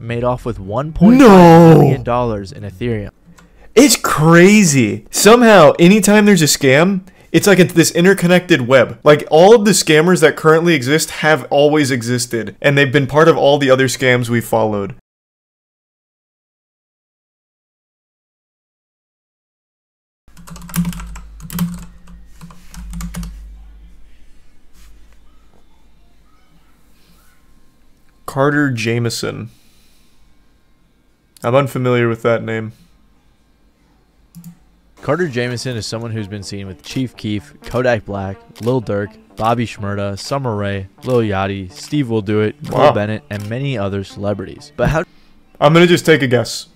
made off with $1.5 million in Ethereum. It's crazy. Somehow, anytime there's a scam, it's like this interconnected web. Like, all of the scammers that currently exist have always existed, and they've been part of all the other scams we followed. Carter Jameson. I'm unfamiliar with that name. Carter Jameson is someone who's been seen with Chief Keef, Kodak Black, Lil Durk, Bobby Shmurda, Summer Rae, Lil Yachty, Steve Will Do It, Cole Bennett, and many other celebrities. But how... I'm gonna just take a guess.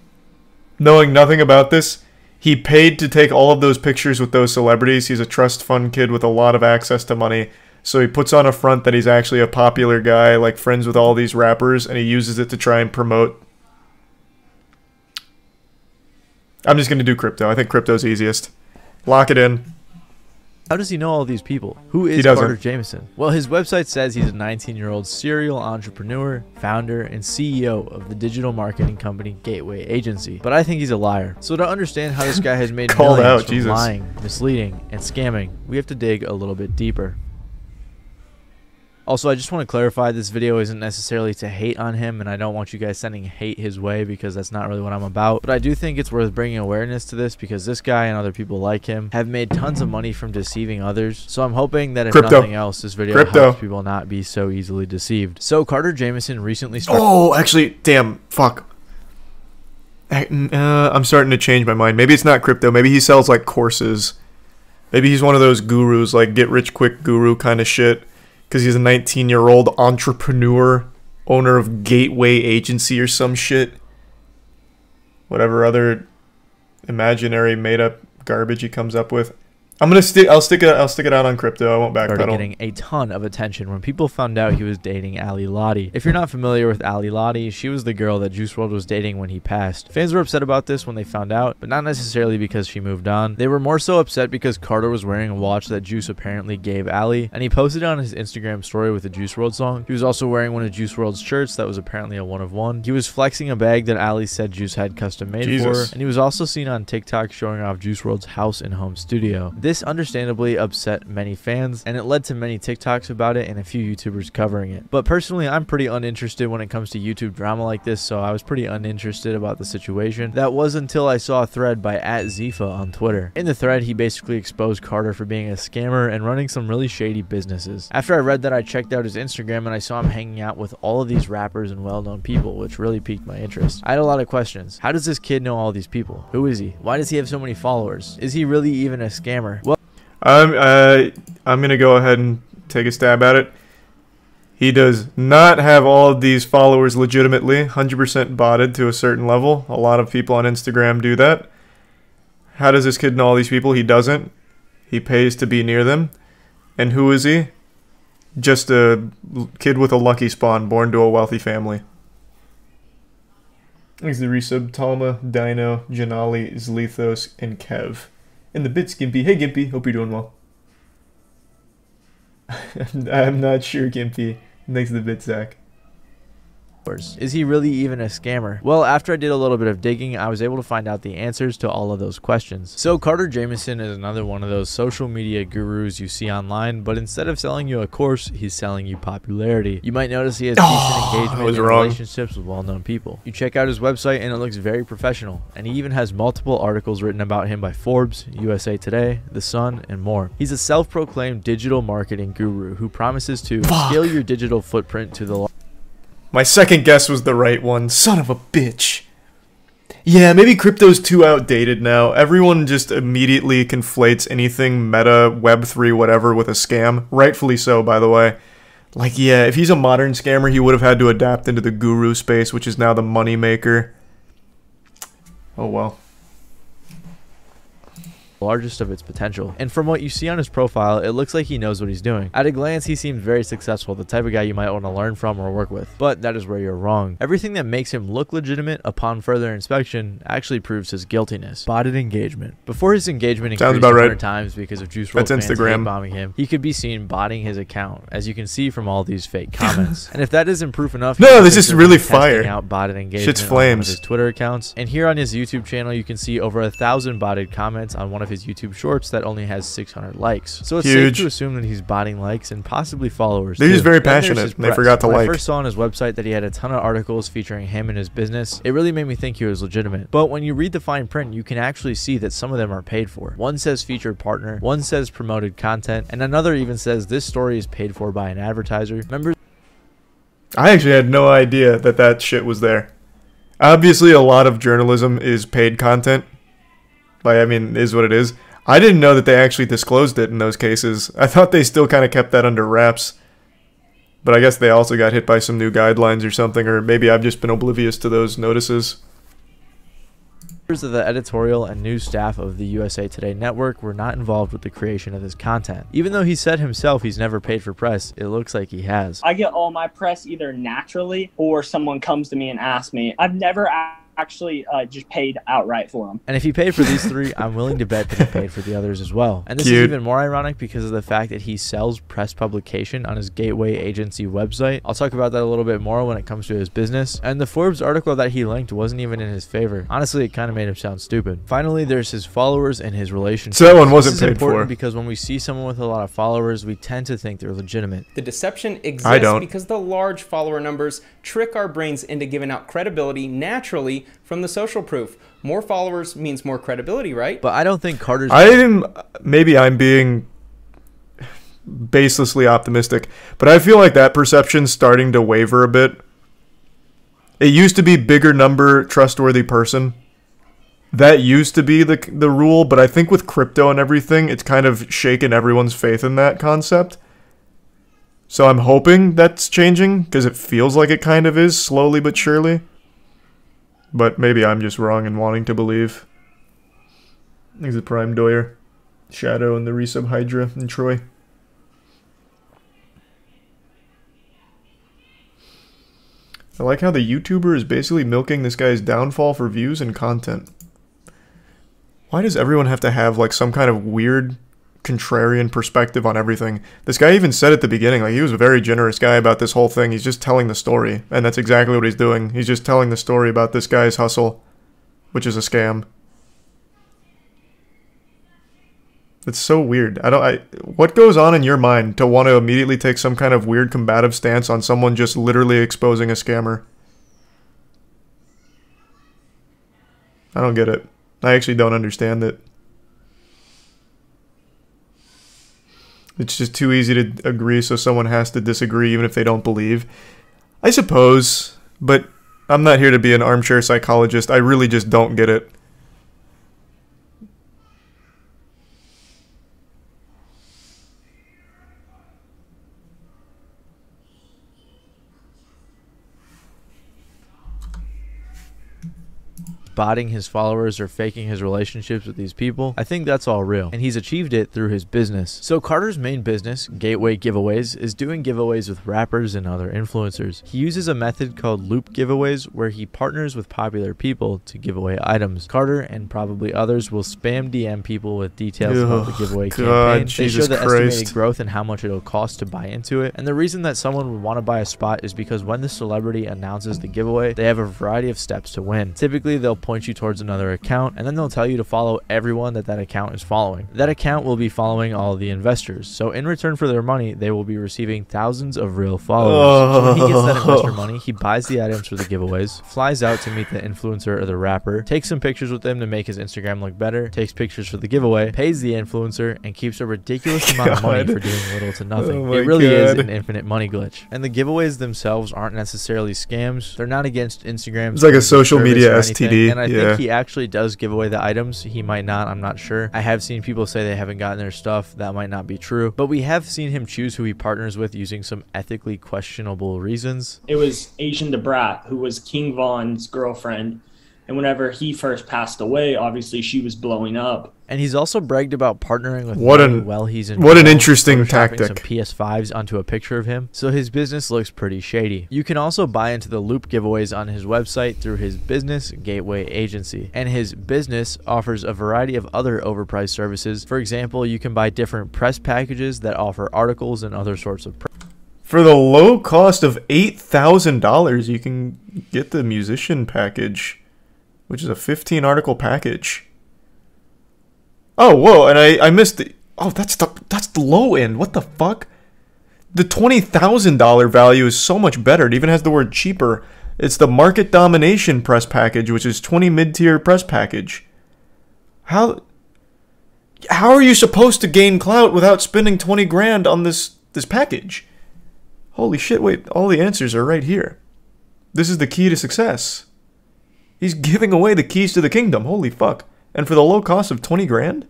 Knowing nothing about this, he paid to take all of those pictures with those celebrities. He's a trust fund kid with a lot of access to money. So he puts on a front that he's actually a popular guy, like friends with all these rappers, and he uses it to try and promote. I'm just going to do crypto. I think crypto's easiest. Lock it in. How does he know all these people? Who is Carter Jameson? Well, his website says he's a 19-year-old serial entrepreneur, founder, and CEO of the digital marketing company Gateway Agency. But I think he's a liar. So to understand how this guy has made millions from lying, misleading, and scamming, we have to dig a little bit deeper. Also, I just want to clarify, this video isn't necessarily to hate on him, and I don't want you guys sending hate his way because that's not really what I'm about. But I do think it's worth bringing awareness to this because this guy and other people like him have made tons of money from deceiving others. So I'm hoping that if nothing else, this video helps people not be so easily deceived. So Carter Jameson recently started... Oh, actually, damn, fuck. I'm starting to change my mind. Maybe it's not crypto. Maybe he sells like courses. Maybe he's one of those gurus, like get rich quick guru kind of shit. Because he's a 19-year-old entrepreneur, owner of Gateway Agency or some shit. Whatever other imaginary made-up garbage he comes up with. I'll stick it out on crypto. I won't backpedal. Started getting a ton of attention when people found out he was dating Ali Lottie. If you're not familiar with Ali Lottie, she was the girl that Juice WRLD was dating when he passed. Fans were upset about this when they found out, but not necessarily because she moved on. They were more so upset because Carter was wearing a watch that Juice apparently gave Ali, and he posted it on his Instagram story with a Juice WRLD song. He was also wearing one of Juice WRLD's shirts that was apparently a one-of-one. He was flexing a bag that Ali said Juice had custom made for her, and he was also seen on TikTok showing off Juice WRLD's house and home studio. This understandably upset many fans, and it led to many TikToks about it and a few YouTubers covering it. But personally, I'm pretty uninterested when it comes to YouTube drama like this, so I was pretty uninterested about the situation. That was until I saw a thread by @Zifa on Twitter. In the thread, he basically exposed Carter for being a scammer and running some really shady businesses. After I read that, I checked out his Instagram and I saw him hanging out with all of these rappers and well-known people, which really piqued my interest. I had a lot of questions. How does this kid know all these people? Who is he? Why does he have so many followers? Is he really even a scammer? Well, I'm gonna go ahead and take a stab at it. He does not have all of these followers legitimately, 100% botted to a certain level. A lot of people on Instagram do that. How does this kid know all these people? He doesn't. He pays to be near them. And who is he? Just a kid with a lucky spawn, born to a wealthy family. Thanks to the resub, Talma, Dino, Janali, Zlethos, and Kev. And the bits, Gimpy. Hey, Gimpy. Hope you're doing well. I'm not sure, Gimpy. Thanks to the bit, Zach. Is he really even a scammer? Well, after I did a little bit of digging, I was able to find out the answers to all of those questions. So Carter Jameson is another one of those social media gurus you see online, but instead of selling you a course, he's selling you popularity. You might notice he has decent engagement and relationships with well-known people. You check out his website and it looks very professional, and he even has multiple articles written about him by Forbes, USA Today, The Sun, and more. He's a self-proclaimed digital marketing guru who promises to scale your digital footprint to the My second guess was the right one. Son of a bitch. Yeah, maybe crypto's too outdated now. Everyone just immediately conflates anything meta, Web3, whatever with a scam. Rightfully so, by the way. Like, yeah, if he's a modern scammer, he would have had to adapt into the guru space, which is now the money maker. Oh, well. largest of its potential. And from what you see on his profile, it looks like he knows what he's doing. At a glance, he seems very successful, the type of guy you might want to learn from or work with. But that is where you're wrong. Everything that makes him look legitimate upon further inspection actually proves his guiltiness. Botted engagement. Before his engagement increased 100 times because of Juice WRLD fans hate bombing him, he could be seen botting his account, as you can see from all these fake comments. And if that isn't proof enough, no, this is really fire. Out botted engagement Shit's flames. On one of his Twitter accounts. And here on his YouTube channel, you can see over 1,000 botted comments on one of his YouTube shorts that only has 600 likes. So it's safe to assume that he's botting likes and possibly followers. They're just very passionate. They forgot to like. I first saw on his website that he had a ton of articles featuring him and his business. It really made me think he was legitimate. But when you read the fine print, you can actually see that some of them are paid for. One says featured partner, one says promoted content, and another even says this story is paid for by an advertiser. Members. I actually had no idea that that shit was there. Obviously, a lot of journalism is paid content. Like, I mean, is what it is. I didn't know that they actually disclosed it in those cases. I thought they still kind of kept that under wraps. But I guess they also got hit by some new guidelines or something, or maybe I've just been oblivious to those notices. Members of the editorial and news staff of the USA Today network were not involved with the creation of this content. Even though he said himself he's never paid for press, it looks like he has. I get all my press either naturally or someone comes to me and asks me. I've never actually just paid outright for them. And if he paid for these three, I'm willing to bet that he paid for the others as well. And this is even more ironic because of the fact that he sells press publication on his Gateway Agency website. I'll talk about that a little bit more when it comes to his business. And the Forbes article that he linked wasn't even in his favor. Honestly, it kind of made him sound stupid. Finally, there's his followers and his relationships. So that one wasn't paid important for. Because when we see someone with a lot of followers, we tend to think they're legitimate. The deception exists because the large follower numbers trick our brains into giving out credibility naturally from the social proof. More followers means more credibility, right? But I don't think Carter's... Maybe I'm being baselessly optimistic, but I feel like that perception's starting to waver a bit. It used to be bigger number, trustworthy person. That used to be the rule, but I think with crypto and everything, it's kind of shaken everyone's faith in that concept. So I'm hoping that's changing, because it feels like it kind of is, slowly but surely. But maybe I'm just wrong in wanting to believe. He's a Prime Doyer, Shadow, and the Resub Hydra, and Troy. I like how the YouTuber is basically milking this guy's downfall for views and content. Why does everyone have to have like some kind of weird contrarian perspective on everything? This guy even said at the beginning, like, he was a very generous guy about this whole thing. He's just telling the story, and that's exactly what he's doing. He's just telling the story about this guy's hustle, which is a scam. It's so weird. What goes on in your mind to want to immediately take some kind of weird combative stance on someone just literally exposing a scammer? I don't get it. I actually don't understand it. It's just too easy to agree, so someone has to disagree even if they don't believe. I suppose, but I'm not here to be an armchair psychologist. I really just don't get it. Botting his followers or faking his relationships with these people, I think that's all real, and he's achieved it through his business. So Carter's main business, Gateway Giveaways, is doing giveaways with rappers and other influencers. He uses a method called loop giveaways where he partners with popular people to give away items. Carter and probably others will spam DM people with details about the giveaway campaign. They show the estimated growth and how much it'll cost to buy into it. And the reason that someone would want to buy a spot is because when the celebrity announces the giveaway, they have a variety of steps to win. Typically, they'll point you towards another account, and then they'll tell you to follow everyone that account is following. That account will be following all of the investors, so in return for their money, they will be receiving thousands of real followers. So when he gets that investor money, he buys the items for the giveaways, flies out to meet the influencer or the rapper, takes some pictures with them to make his Instagram look better, takes pictures for the giveaway, pays the influencer, and keeps a ridiculous amount of money for doing little to nothing. It really is an infinite money glitch. And the giveaways themselves aren't necessarily scams. They're not against Instagram. It's like a social media STD. And I think he actually does give away the items. He might not, I'm not sure. I have seen people say they haven't gotten their stuff. That might not be true, but we have seen him choose who he partners with using some ethically questionable reasons. It was Asian Debrat, who was King Von's girlfriend, And whenever he first passed away, obviously she was blowing up. And he's also bragged about partnering with he's in what an jail, interesting photoshopping tactic. some PS5s onto a picture of him, so his business looks pretty shady. You can also buy into the loop giveaways on his website through his business Gateway Agency, and his business offers a variety of other overpriced services. For example, you can buy different press packages that offer articles and other sorts of For the low cost of $8,000, you can get the musician package, which is a 15 article package. Oh, whoa, and I missed it. Oh, that's the low end. What the fuck? The $20,000 value is so much better. It even has the word cheaper. It's the market domination press package, which is 20 mid-tier press package. How are you supposed to gain clout without spending 20 grand on this package? Holy shit, wait, all the answers are right here. This is the key to success. He's giving away the keys to the kingdom. Holy fuck. And for the low cost of 20 grand?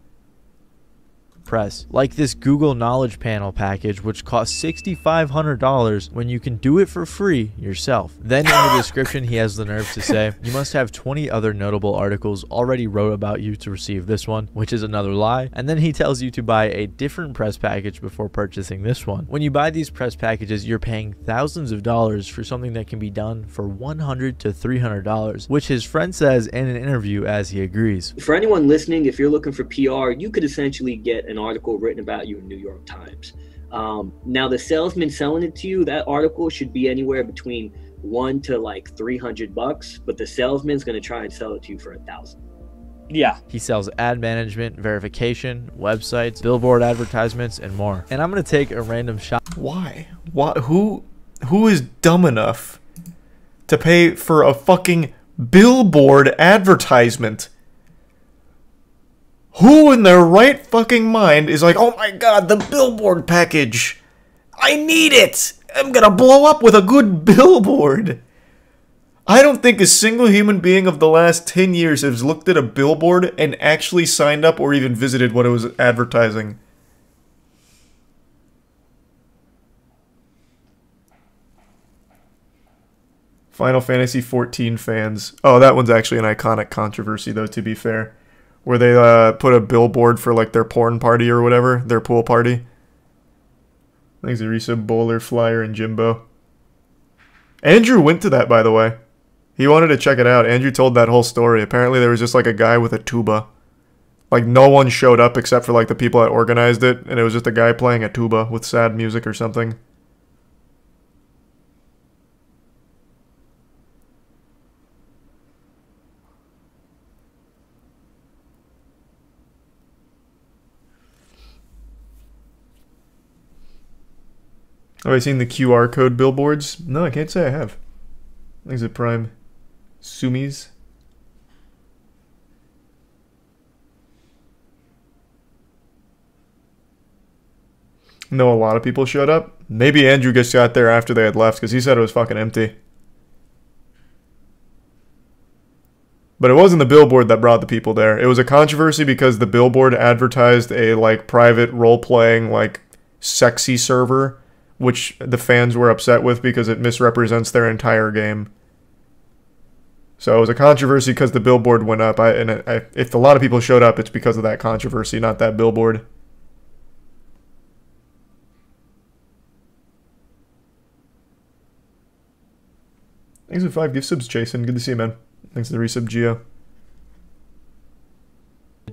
press, like this Google Knowledge Panel package, which costs $6,500 when you can do it for free yourself. Then in the description, he has the nerve to say, you must have 20 other notable articles already wrote about you to receive this one, which is another lie. And then he tells you to buy a different press package before purchasing this one. When you buy these press packages, you're paying thousands of dollars for something that can be done for $100 to $300, which his friend says in an interview as he agrees. For anyone listening, if you're looking for PR, you could essentially get an article written about you in New York Times. Now the salesman selling it to you, that article should be anywhere between $100 to like $300, but the salesman's going to try and sell it to you for $1,000. Yeah. He sells ad management, verification, websites, billboard advertisements, and more. And I'm going to take a random shot. Why? Who is dumb enough to pay for a fucking billboard advertisement? Who in their right fucking mind is like, oh my god, the billboard package. I need it. I'm gonna blow up with a good billboard. I don't think a single human being of the last 10 years has looked at a billboard and actually signed up or even visited what it was advertising. Final Fantasy XIV fans. Oh, that one's actually an iconic controversy, though, to be fair. Where they put a billboard for, like, their porn party or whatever. Their pool party. Thanks to Risa, Bowler, Flyer, and Jimbo. Andrew went to that, by the way. He wanted to check it out. Andrew told that whole story. Apparently there was just, like, a guy with a tuba. Like, no one showed up except for, like, the people that organized it. And it was just a guy playing a tuba with sad music or something. Have I seen the QR code billboards? No, I can't say I have. Thanks to Prime. Sumis. No, a lot of people showed up. Maybe Andrew just got there after they had left because he said it was fucking empty. But it wasn't the billboard that brought the people there. It was a controversy because the billboard advertised a like private role-playing like sexy server, which the fans were upset with because it misrepresents their entire game. So it was a controversy because the billboard went up. If a lot of people showed up, it's because of that controversy, not that billboard. Thanks for 5 gift subs, Jason. Good to see you, man. Thanks to the resub, Geo.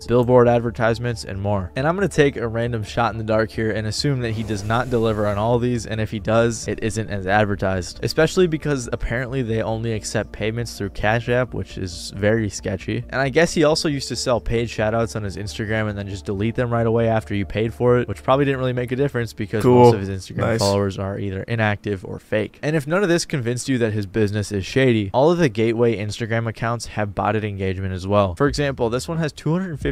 Billboard advertisements, and more. And I'm going to take a random shot in the dark here and assume that he does not deliver on all these, and if he does, it isn't as advertised. Especially because apparently they only accept payments through Cash App, which is very sketchy. And I guess he also used to sell paid shoutouts on his Instagram and then just delete them right away after you paid for it, which probably didn't really make a difference because most of his Instagram followers are either inactive or fake. And if none of this convinced you that his business is shady, all of the Gateway Instagram accounts have botted engagement as well. For example, this one has 250,000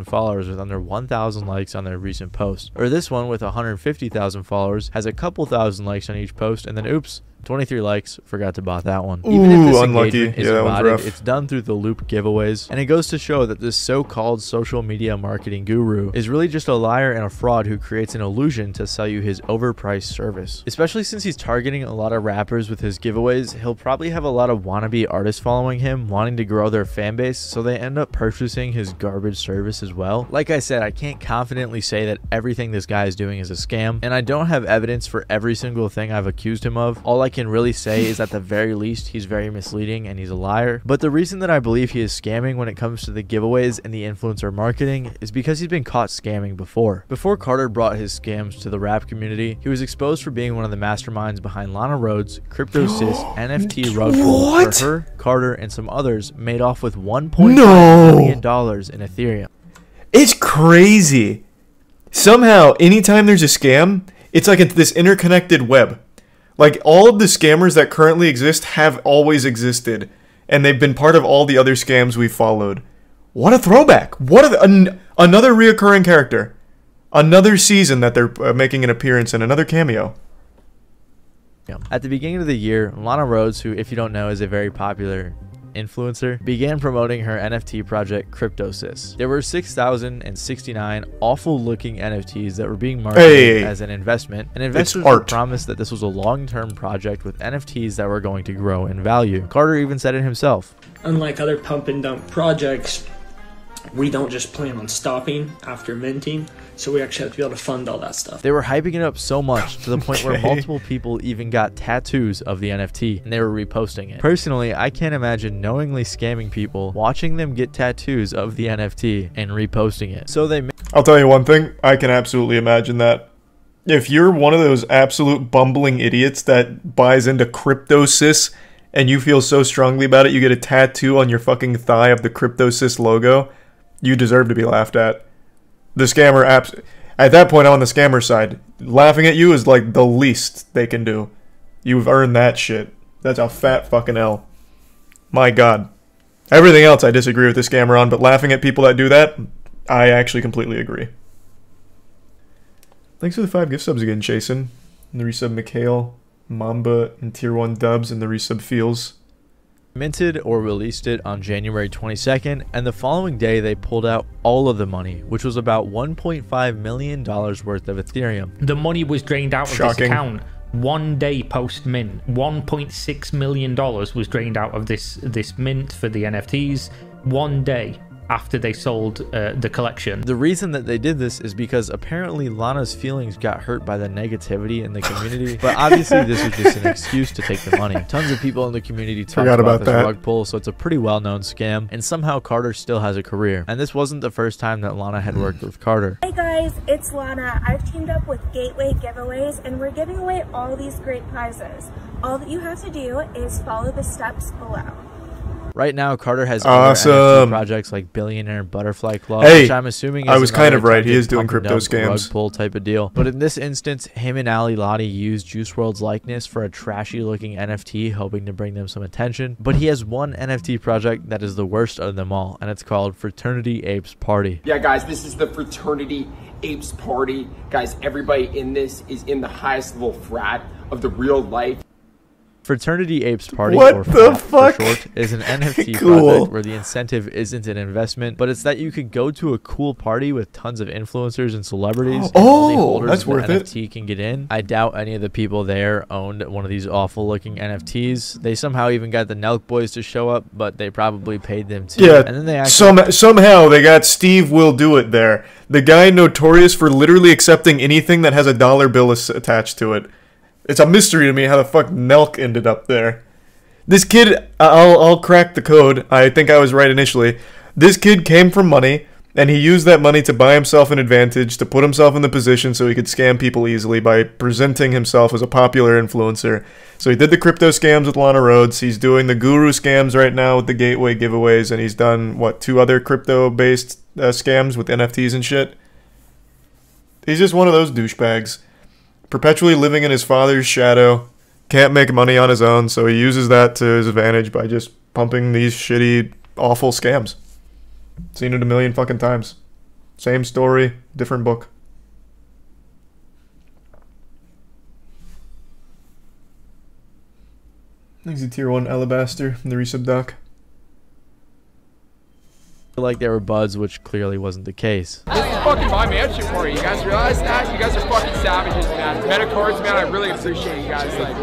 followers with under 1,000 likes on their recent post. Or this one with 150,000 followers has a couple thousand likes on each post and then oops, 23 likes. Forgot to bot that one. Ooh, Even if this unlucky. engagement isn't Yeah, that one's botted, rough. it's done through the loop giveaways, and it goes to show that this so-called social media marketing guru is really just a liar and a fraud who creates an illusion to sell you his overpriced service. Especially since he's targeting a lot of rappers with his giveaways, he'll probably have a lot of wannabe artists following him, wanting to grow their fan base, so they end up purchasing his garbage service as well. Like I said, I can't confidently say that everything this guy is doing is a scam, and I don't have evidence for every single thing I've accused him of. All I can really say is at the very least he's very misleading and he's a liar. But the reason that I believe he is scamming when it comes to the giveaways and the influencer marketing is because he's been caught scamming before. Before Carter brought his scams to the rap community, he was exposed for being one of the masterminds behind Lana Rhoades' CryptoSys NFT rug pull, where her, Carter, and some others made off with $1.5 million in Ethereum. It's crazy. Somehow, anytime there's a scam, it's like this interconnected web. Like, all of the scammers that currently exist have always existed, and they've been part of all the other scams we've followed. What a throwback. What another reoccurring character. Another season that they're making an appearance in, another cameo. At the beginning of the year, Lana Rhoades, who, if you don't know, is a very popular influencer, began promoting her NFT project CryptoSys. There were 6,069 awful looking NFTs that were being marketed as an investment, and investors were promised that this was a long-term project with NFTs that were going to grow in value. Carter even said it himself. Unlike other pump and dump projects, we don't just plan on stopping after minting, so we actually have to be able to fund all that stuff. They were hyping it up so much to the point where multiple people even got tattoos of the NFT and they were reposting it. Personally, I can't imagine knowingly scamming people, watching them get tattoos of the NFT and reposting it. So I'll tell you one thing, I can absolutely imagine that. If you're one of those absolute bumbling idiots that buys into CryptoSys and you feel so strongly about it, you get a tattoo on your fucking thigh of the CryptoSys logo, you deserve to be laughed at. The scammer at that point, on the scammer side, laughing at you is like the least they can do. You've earned that shit. That's a fat fucking L. My god. Everything else I disagree with the scammer on, but laughing at people that do that, I actually completely agree. Thanks for the 5 gift subs again, Jason. And the resub Mikhail, Mamba, and Tier 1 dubs, and the resub Feels. minted or released it on January 22nd, and the following day they pulled out all of the money, which was about $1.5 million worth of Ethereum. The money was drained out of this account one day post mint. $1.6 million was drained out of this mint for the NFTs one day after they sold the collection. The reason that they did this is because apparently Lana's feelings got hurt by the negativity in the community, but obviously this was just an excuse to take the money. Tons of people in the community talked about this rug pull, so it's a pretty well-known scam, and somehow Carter still has a career. And this wasn't the first time that Lana had worked with Carter. Hey guys, it's Lana. I've teamed up with Gateway Giveaways, and we're giving away all these great prizes. All that you have to do is follow the steps below. Right now, Carter has other NFT projects like Billionaire Butterfly Club, which I'm assuming is I was kind of right. He is doing crypto scams. Rug pull type of deal. But in this instance, him and Ali Lottie used Juice WRLD's likeness for a trashy-looking NFT, hoping to bring them some attention. But he has one NFT project that is the worst of them all, and it's called Fraternity Apes Party. Yeah, guys, this is the Fraternity Apes Party. Guys, everybody in this is in the highest level frat of the real life. Fraternity Apes Party, what or the FAP fuck? for short, is an NFT project where the incentive isn't an investment, but it's that you could go to a cool party with tons of influencers and celebrities, and only holders that's of the worth NFT can get in. I doubt any of the people there owned one of these awful-looking NFTs. They somehow even got the Nelk Boys to show up, but they probably paid them too. Yeah, and then they actually somehow they got Steve Will Do It there. The guy notorious for literally accepting anything that has a dollar bill attached to it. It's a mystery to me how the fuck Nelk ended up there. This kid, I'll crack the code. I think I was right initially. This kid came from money, and he used that money to buy himself an advantage, to put himself in the position so he could scam people easily by presenting himself as a popular influencer. So he did the crypto scams with Lana Rhoades. He's doing the guru scams right now with the gateway giveaways, and he's done, what, 2 other crypto-based scams with NFTs and shit? He's just one of those douchebags. Perpetually living in his father's shadow, can't make money on his own, so he uses that to his advantage by just pumping these shitty, awful scams. Seen it a million fucking times. Same story, different book. He's a tier 1 alabaster in the resub doc. Like they were buds, which clearly wasn't the case. This is fucking my mansion for you. You guys realize that? You guys are fucking savages, man. Metacards, man, I really appreciate you guys. Like,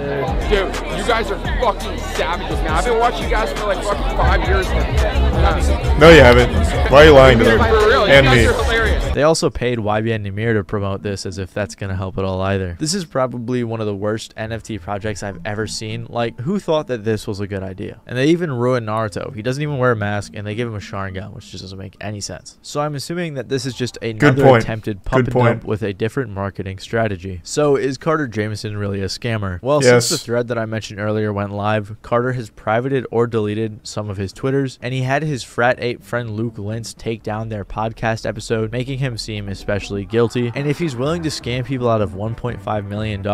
dude, you guys are fucking savages, man. I've been watching you guys for like fucking 5 years now. No, you haven't. Why are you lying to them? For real, And you guys me. are hilarious. They also paid YBN Nimir to promote this, as if that's gonna help at all either. This is probably one of the worst NFT projects I've ever seen. Like, who thought that this was a good idea? And they even ruined Naruto. He doesn't even wear a mask, and they give him a Sharingan, which just doesn't make any sense. So I'm assuming that this is just another attempted pump and dump with a different marketing strategy. So is Carter Jameson really a scammer? Well, since the thread that I mentioned earlier went live, Carter has privated or deleted some of his Twitters, and he had his frat ape friend Luke Lintz take down their podcast episode, making him seem especially guilty. And if he's willing to scam people out of $1.5 million,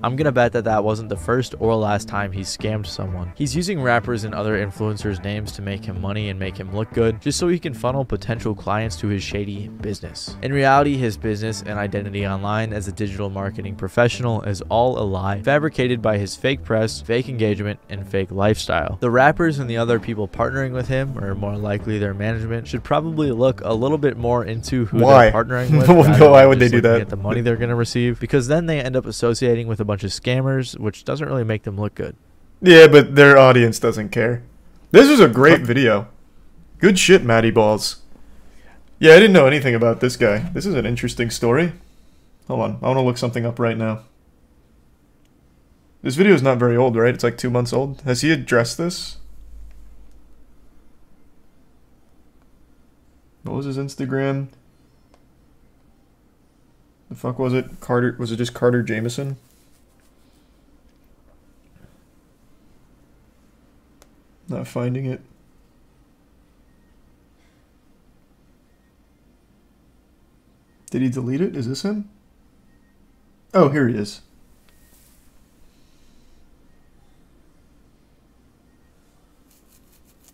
I'm gonna bet that that wasn't the first or last time he scammed someone. He's using rappers and other influencers' names to make him money and make him look good, just so he can funnel potential clients to his shady business. In reality, his business and identity online as a digital marketing professional is all a lie, fabricated by his fake press, fake engagement, and fake lifestyle. The rappers and the other people partnering with him, or more likely their management, should probably look a little bit more into who they're partnering with. Why would they do that? At the money they're going to receive, because then they end up associating with a bunch of scammers, which doesn't really make them look good. Yeah, but their audience doesn't care. This was a great video. Good shit, Matty Balls. Yeah, I didn't know anything about this guy. This is an interesting story. Hold on, I want to look something up right now. This video is not very old, right? It's like 2 months old. Has he addressed this? What was his Instagram? The fuck was it? Carter? Was it just Carter Jameson? Not finding it. Did he delete it? Is this him? Oh, here he is.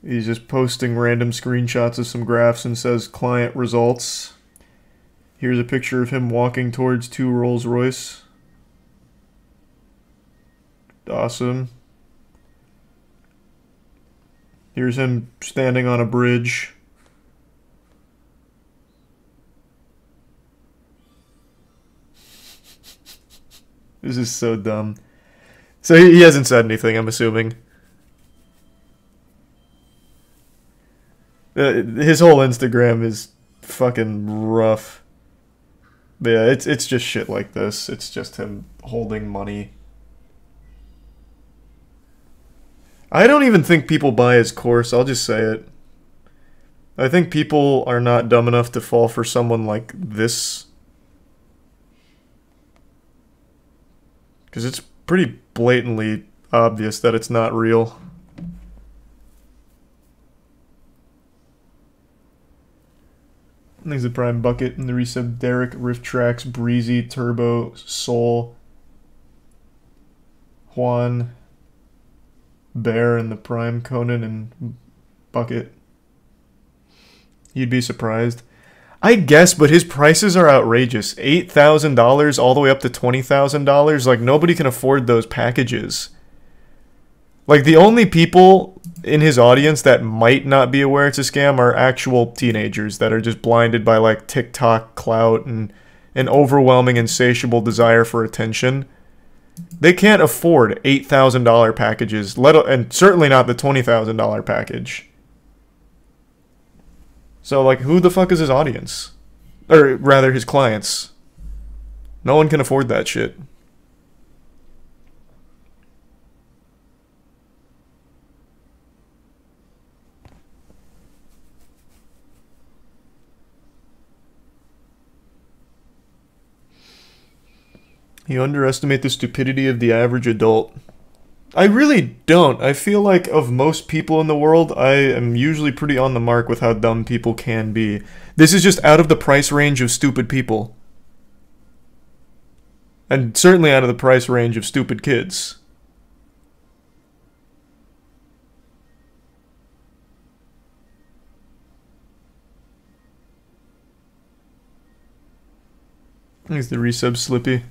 He's just posting random screenshots of some graphs and says client results. Here's a picture of him walking towards 2 Rolls Royce. Awesome. Here's him standing on a bridge. This is so dumb. So he hasn't said anything, I'm assuming. His whole Instagram is fucking rough. But yeah, it's just shit like this. It's just him holding money. I don't even think people buy his course, I'll just say it. I think people are not dumb enough to fall for someone like this. Because it's pretty blatantly obvious that it's not real. There's the Prime Bucket and the resub Derek, Rift Tracks, Breezy, Turbo, Soul, Juan, Bear, and the Prime Conan and Bucket. You'd be surprised. I guess, but his prices are outrageous. $8,000 all the way up to $20,000. Like, nobody can afford those packages. Like, the only people in his audience that might not be aware it's a scam are actual teenagers that are just blinded by, like, TikTok clout and an overwhelming, insatiable desire for attention. They can't afford $8,000 packages, and certainly not the $20,000 package. So, like, who the fuck is his audience? Or, rather, his clients. No one can afford that shit. You underestimate the stupidity of the average adult. I really don't. I feel like of most people in the world, I am usually pretty on the mark with how dumb people can be. This is just out of the price range of stupid people. And certainly out of the price range of stupid kids. Here's the resub Slippy.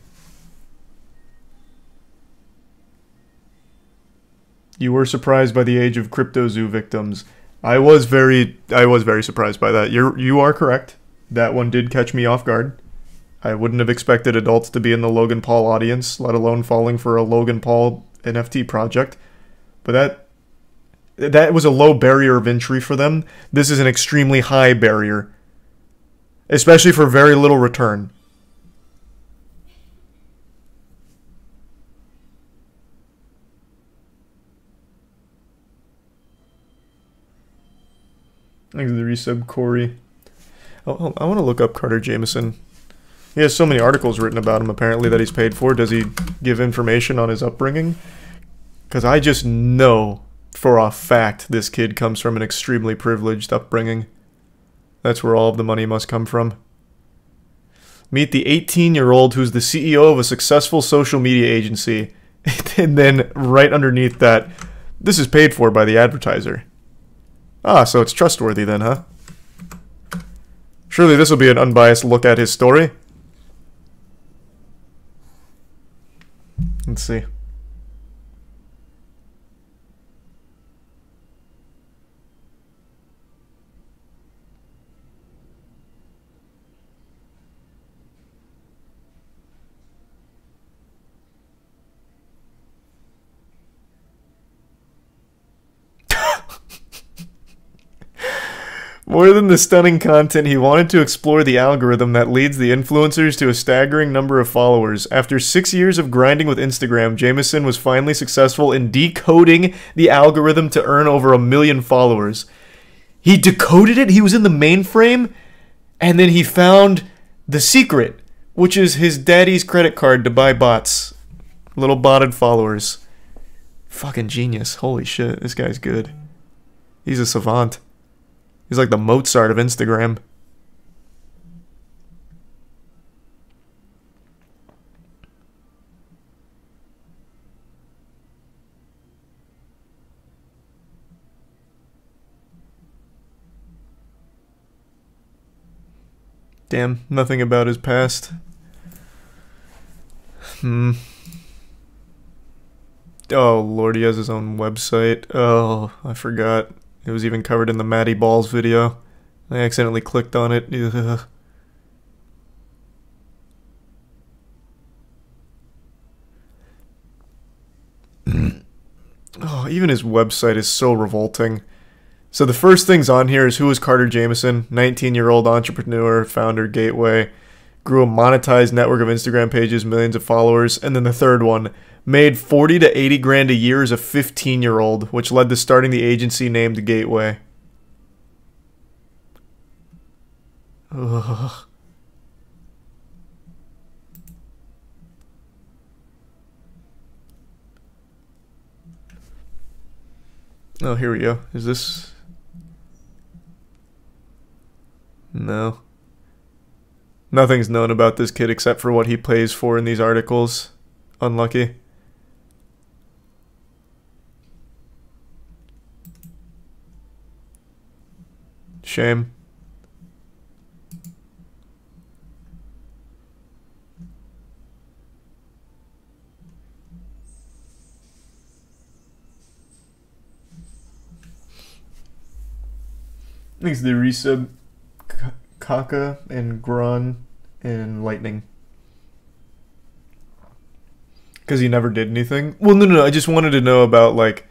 You were surprised by the age of CryptoZoo victims. I was very surprised by that. You are correct. That one did catch me off guard. I wouldn't have expected adults to be in the Logan Paul audience, let alone falling for a Logan Paul NFT project. But that was a low barrier of entry for them. This is an extremely high barrier, especially for very little return. Thanks for the resub, Corey. Oh, I want to look up Carter Jameson. He has so many articles written about him, apparently, that he's paid for. Does he give information on his upbringing? Because I just know for a fact this kid comes from an extremely privileged upbringing. That's where all of the money must come from. Meet the 18-year-old who's the CEO of a successful social media agency. And then right underneath that, this is paid for by the advertiser. Ah, so it's trustworthy then, huh? Surely this will be an unbiased look at his story. Let's see. More than the stunning content, he wanted to explore the algorithm that leads the influencers to a staggering number of followers. After 6 years of grinding with Instagram, Jameson was finally successful in decoding the algorithm to earn over 1 million followers. He decoded it? He was in the mainframe? And then he found the secret, which is his daddy's credit card to buy bots. Little botted followers. Fucking genius. Holy shit, this guy's good. He's a savant. He's like the Mozart of Instagram. Damn, nothing about his past. Oh lord, he has his own website. Oh, I forgot. It was even covered in the Matty Balls video. I accidentally clicked on it. Ugh. Oh, even his website is so revolting. So the first things on here is who is Carter Jameson, 19-year-old entrepreneur, founder, Gateway, grew a monetized network of Instagram pages, millions of followers, and then the third one, made 40 to 80 grand a year as a 15-year-old, which led to starting the agency named Gateway. Ugh. Oh, here we go. Is this... No. Nothing's known about this kid except for what he pays for in these articles. Unlucky. Shame. Thanks to the resub, Kaka and Gron and Lightning. Because he never did anything. Well, no, I just wanted to know about, like,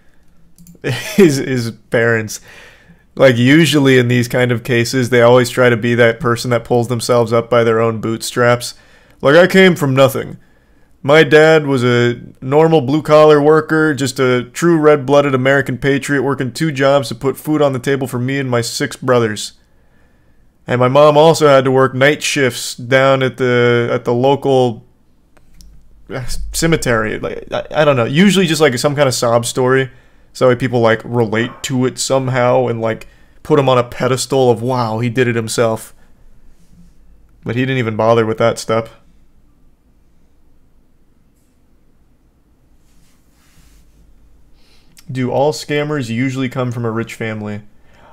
his parents. Like, usually in these kind of cases, they always try to be that person that pulls themselves up by their own bootstraps. Like, I came from nothing. My dad was a normal blue-collar worker, just a true red-blooded American patriot working 2 jobs to put food on the table for me and my 6 brothers. And my mom also had to work night shifts down at the local cemetery. Like, I don't know. Usually just like some kind of sob story. So that people like relate to it somehow and like put him on a pedestal of wow, he did it himself. But he didn't even bother with that step. Do all scammers usually come from a rich family?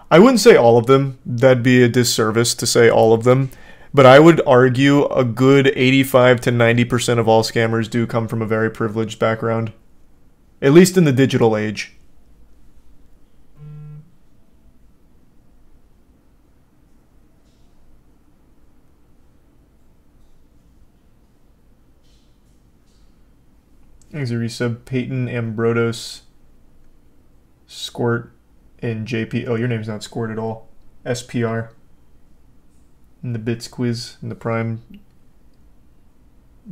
I wouldn't say all of them. That'd be a disservice to say all of them. But I would argue a good 85 to 90% of all scammers do come from a very privileged background. At least in the digital age. Thanks a resub. Peyton Ambrodos, Squirt, and JP. Oh, your name's not Squirt at all. SPR. In the Bits quiz, in the Prime.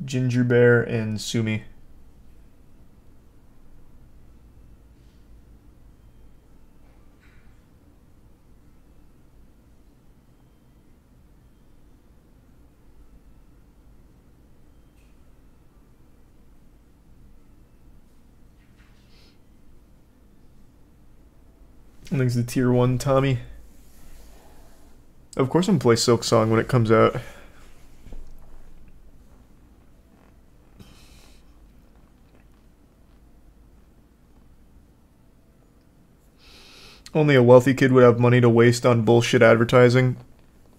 Ginger Bear and Sumi. I think it's the tier 1 Tommy. Of course I'm gonna play Silk Song when it comes out. Only a wealthy kid would have money to waste on bullshit advertising.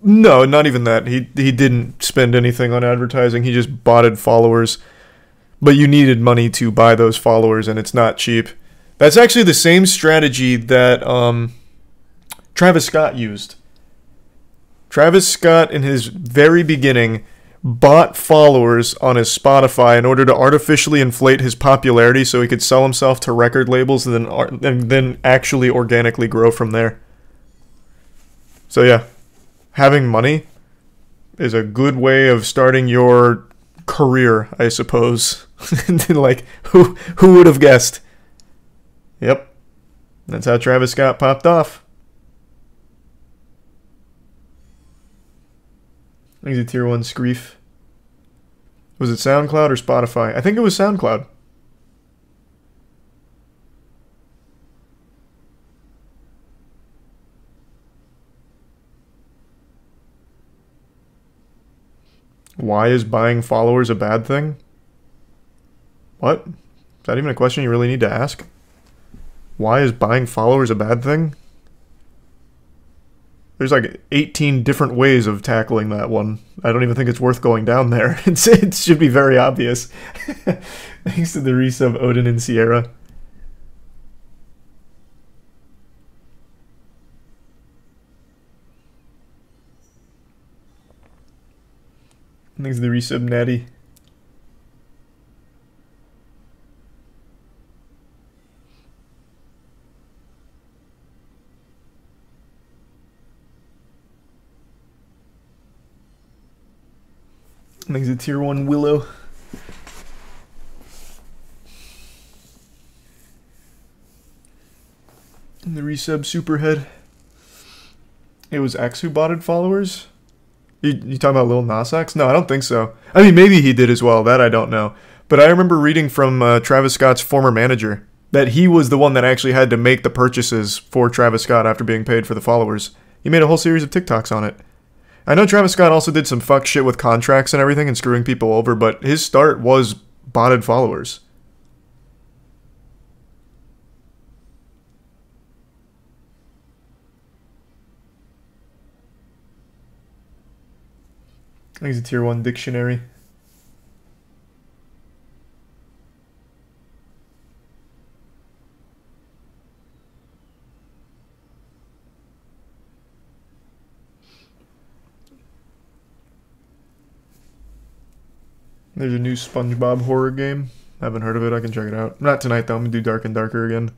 No, not even that. He didn't spend anything on advertising. He just botted followers. But you needed money to buy those followers, and it's not cheap. That's actually the same strategy that Travis Scott used. Travis Scott, in his very beginning, bought followers on his Spotify in order to artificially inflate his popularity so he could sell himself to record labels and then actually organically grow from there. So yeah, having money is a good way of starting your career, I suppose. Like, who would have guessed? Yep. That's how Travis Scott popped off. I think it's a tier 1 Screef. Was it SoundCloud or Spotify? I think it was SoundCloud. Why is buying followers a bad thing? What? Is that even a question you really need to ask? Why is buying followers a bad thing? There's like 18 different ways of tackling that one. I don't even think it's worth going down there. It should be very obvious. Thanks to the resub Odin and Sierra. Thanks to the resub Natty. I think it's a tier 1 Willow. And the resub Superhead. It was X who botted followers? You talking about Lil Nas X? No, I don't think so. I mean, maybe he did as well. That I don't know. But I remember reading from Travis Scott's former manager that he was the one that actually had to make the purchases for Travis Scott after being paid for the followers. He made a whole series of TikToks on it. I know Travis Scott also did some fuck shit with contracts and everything and screwing people over, but his start was botted followers. I think it's a tier 1 dictionary. There's a new SpongeBob horror game. I haven't heard of it. I can check it out. Not tonight, though. I'm going to do Dark and Darker again.